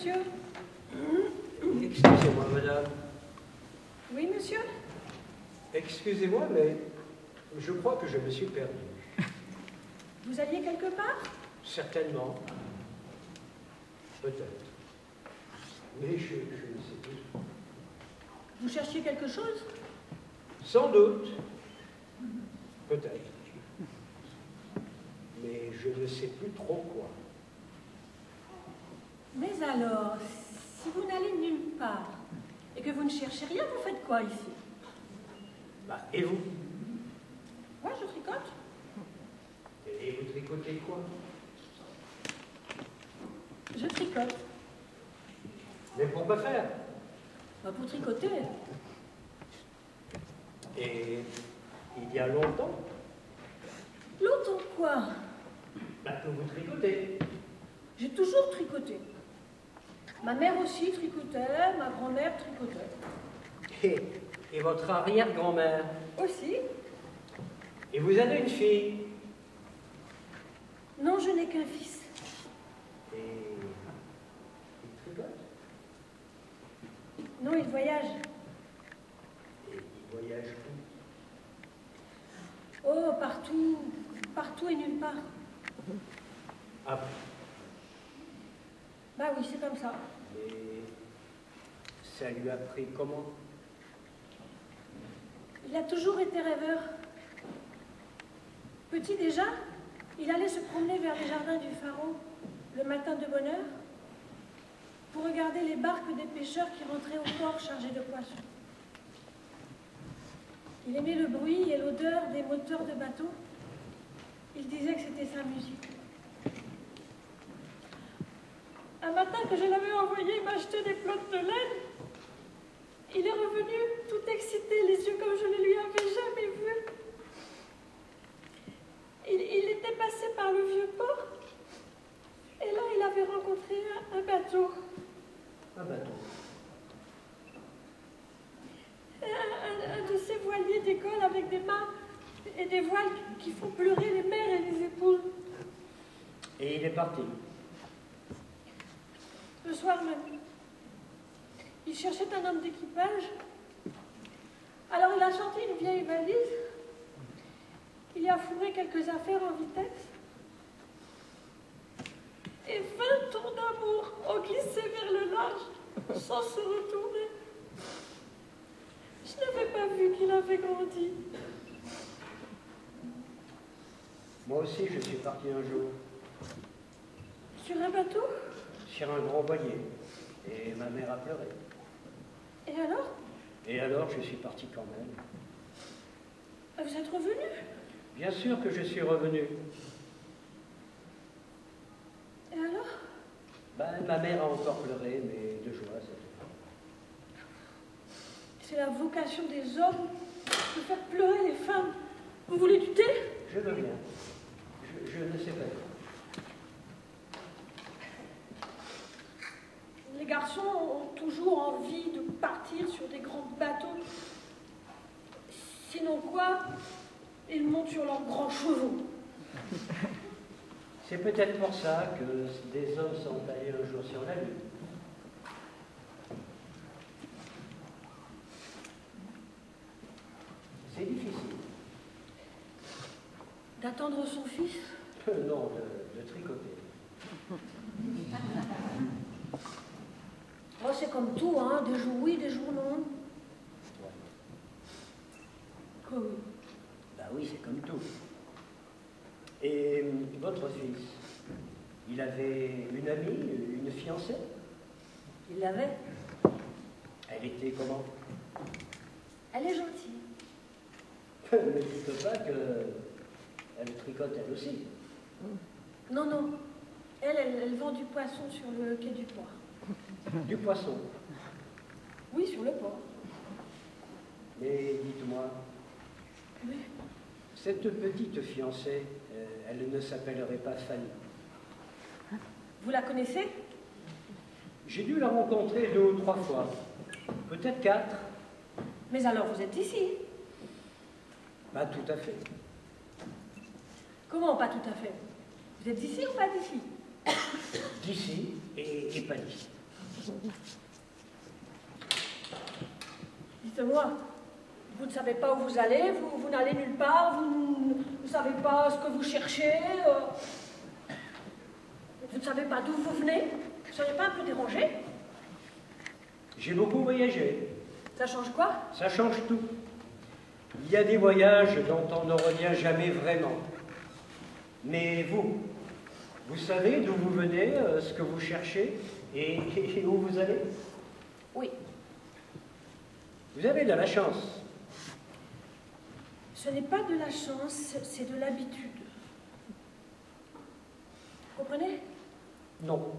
monsieur. Excusez-moi, madame. Oui, monsieur? Excusez-moi, mais je crois que je me suis perdu. Vous alliez quelque part? Certainement. Peut-être. Mais je ne sais plus. Vous cherchiez quelque chose? Sans doute. Peut-être. Mais je ne sais plus trop quoi. Mais alors, si vous n'allez nulle part et que vous ne cherchez rien, vous faites quoi ici? Bah, et vous? Moi, je tricote. Et vous tricotez quoi? Je tricote. Mais pourquoi faire? Bah, pour tricoter. Et il y a longtemps? Longtemps quoi? Bah, que vous tricotez. J'ai toujours tricoté. Ma mère aussi tricotait, ma grand-mère tricotait. Et votre arrière-grand-mère? Aussi? Et vous avez une fille? Non, je n'ai qu'un fils. Et il tricote? Non, il voyage. Et il voyage où? Oh, partout. Partout et nulle part. Ah, Bah oui, c'est comme ça. et ça lui a pris comment? Il a toujours été rêveur. Petit déjà, il allait se promener vers les jardins du Pharaon le matin de bonne heure pour regarder les barques des pêcheurs qui rentraient au port chargés de poissons. Il aimait le bruit et l'odeur des moteurs de bateaux. Il disait que c'était sa musique. Un matin que je l'avais envoyé m'acheter des pelotes de laine, il est revenu tout excité, les yeux comme je ne lui avais jamais vu. Il était passé par le vieux port, et là il avait rencontré un bateau. Un bateau. Un de ces voiliers d'école avec des mâts et des voiles qui font pleurer les mères et les épouses. Et il est parti. Le soir même, il cherchait un homme d'équipage. Alors il a sorti une vieille valise. Il y a fourré quelques affaires en vitesse. Et 20 tours d'amour ont glissé vers le large sans se retourner. Je n'avais pas vu qu'il avait grandi. Moi aussi, je suis parti un jour. Sur un bateau? Sur un grand voilier. Et ma mère a pleuré. Et alors? Et alors, je suis parti quand même. Vous êtes revenu? Bien sûr que je suis revenu. Et alors? Ben, ma mère a encore pleuré, mais de joie, c'est tout. C'est la vocation des hommes de faire pleurer les femmes. Vous voulez du thé? Je veux bien. Je ne sais pas. Les garçons ont toujours envie de partir sur des grands bateaux. Sinon quoi? Ils montent sur leurs grands chevaux. C'est peut-être pour ça que des hommes sont allés un jour sur la Lune. C'est difficile. D'attendre son fils? Non, de tricoter. Oh, c'est comme tout, hein. Des jours oui, des jours non. Ouais. Quoi, oui? Bah oui, c'est comme tout. Et votre fils, il avait une amie, une fiancée? Il l'avait. Elle était comment? Elle est gentille. Ne dites pas qu'elle tricote elle aussi. Non, non. Elle vend du poisson sur le quai du port. Du poisson. Oui, sur le port. Mais dites-moi, Oui. cette petite fiancée, elle ne s'appellerait pas Fanny? Vous la connaissez? J'ai dû la rencontrer 2 ou 3 fois. Peut-être 4. Mais alors vous êtes ici? Pas tout à fait. Comment pas tout à fait? Vous êtes d'ici ou pas d'ici? D'ici et pas d'ici. Dites-moi, vous ne savez pas où vous allez, vous n'allez nulle part, vous ne savez pas ce que vous cherchez, vous ne savez pas d'où vous venez, vous ne seriez pas un peu dérangé? J'ai beaucoup voyagé. Ça change quoi? Ça change tout. Il y a des voyages dont on ne revient jamais vraiment. Mais vous savez d'où vous venez, ce que vous cherchez et où vous allez? Oui. Vous avez de la chance. Ce n'est pas de la chance, c'est de l'habitude. Vous comprenez? Non.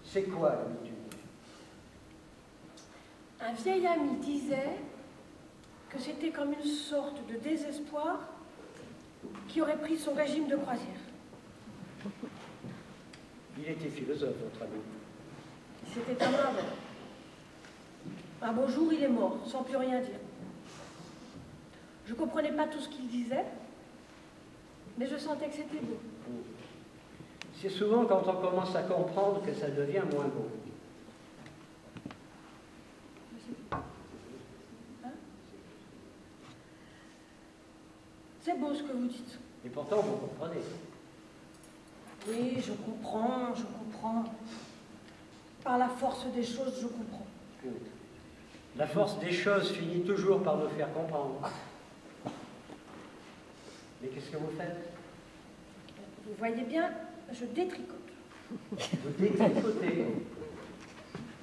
C'est quoi l'habitude? Un vieil ami disait que c'était comme une sorte de désespoir qui aurait pris son régime de croisière. Il était philosophe, votre ami. C'était un brave. Un beau jour, il est mort, sans plus rien dire. Je ne comprenais pas tout ce qu'il disait, mais je sentais que c'était beau. C'est souvent quand on commence à comprendre que ça devient moins beau. Hein? C'est beau ce que vous dites. Et pourtant, vous comprenez. Oui, je comprends, je comprends. Par la force des choses, je comprends. La force des choses finit toujours par nous faire comprendre. Mais qu'est-ce que vous faites? Vous voyez bien, je détricote. Vous détricotez.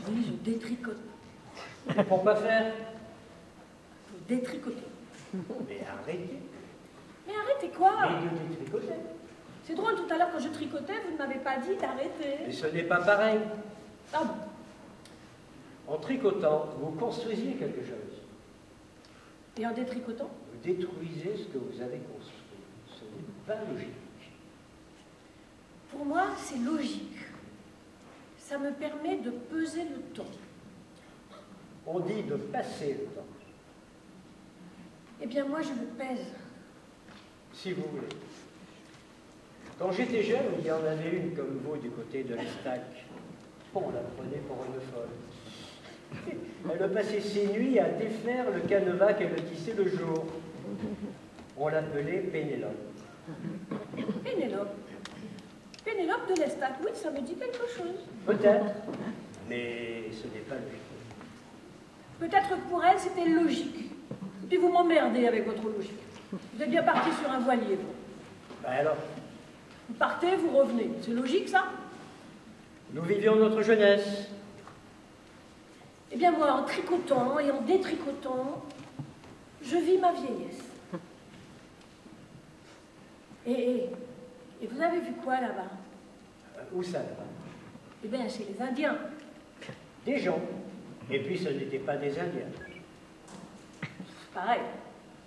Oui, je détricote. Et pourquoi faire? Vous détricotez. Mais arrêtez. Mais arrêtez quoi? Mais de détricoter. C'est drôle, tout à l'heure, quand je tricotais, vous ne m'avez pas dit d'arrêter. Mais ce n'est pas pareil. Ah bon? En tricotant, vous construisiez quelque chose. Et en détricotant? Vous détruisez ce que vous avez construit. Ce n'est pas logique. Pour moi, c'est logique. Ça me permet de peser le temps. On dit de passer le temps. Eh bien, moi, je le pèse. Si vous voulez. Quand j'étais jeune, il y en avait une comme vous du côté de l'Estac. On la prenait pour une folle. Elle passait ses nuits à défaire le canevas qu'elle tissait le jour. On l'appelait Pénélope. Pénélope. Pénélope de l'Estac, oui, ça me dit quelque chose. Peut-être, mais ce n'est pas logique. Peut-être que pour elle, c'était logique. Puis vous m'emmerdez avec votre logique. Vous êtes bien parti sur un voilier, vous. Ben alors, Vous partez, vous revenez. C'est logique, ça? nous vivions notre jeunesse. Eh bien, moi, en tricotant et en détricotant, je vis ma vieillesse. Et vous avez vu quoi, là-bas? Où ça, là-bas? Eh bien, chez les Indiens. Des gens. Et puis, ce n'étaient pas des Indiens. Pareil.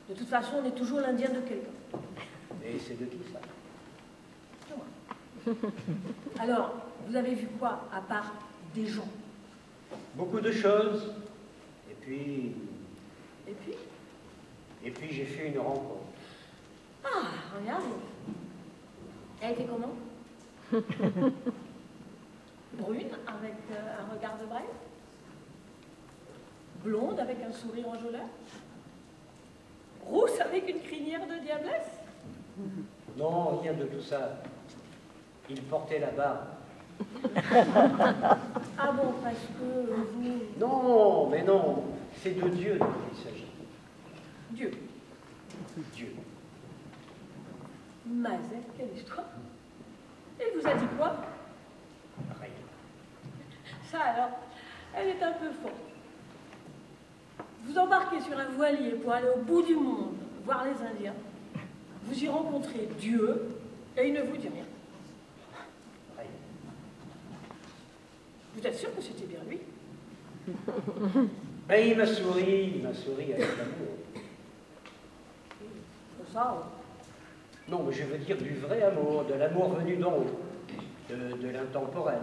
De toute façon, on est toujours l'Indien de quelqu'un. Et c'est de qui, ça? C'est moi. Alors, vous avez vu quoi, à part des gens? Beaucoup de choses. Et puis... Et puis? Et puis, j'ai fait une rencontre. Ah, regardez. Elle était comment? Brune, avec un regard de braise? Blonde, avec un sourire enjôleur? Rousse, avec une crinière de diablesse? Non, rien de tout ça. Il portait la barbe. Ah bon, parce que vous... Non, mais non. C'est de Dieu dont il s'agit. Dieu. Dieu. Mazet, quelle histoire. Elle vous a dit quoi? Rien. Ça alors, elle est un peu forte. Vous embarquez sur un voilier pour aller au bout du monde, voir les Indiens. Vous y rencontrez Dieu, et il ne vous dit rien. Rien. Vous êtes sûr que c'était bien lui? Ben, il m'a souri avec l'amour. Ça, Non, mais je veux dire du vrai amour, de l'amour venu d'en haut, de l'intemporel.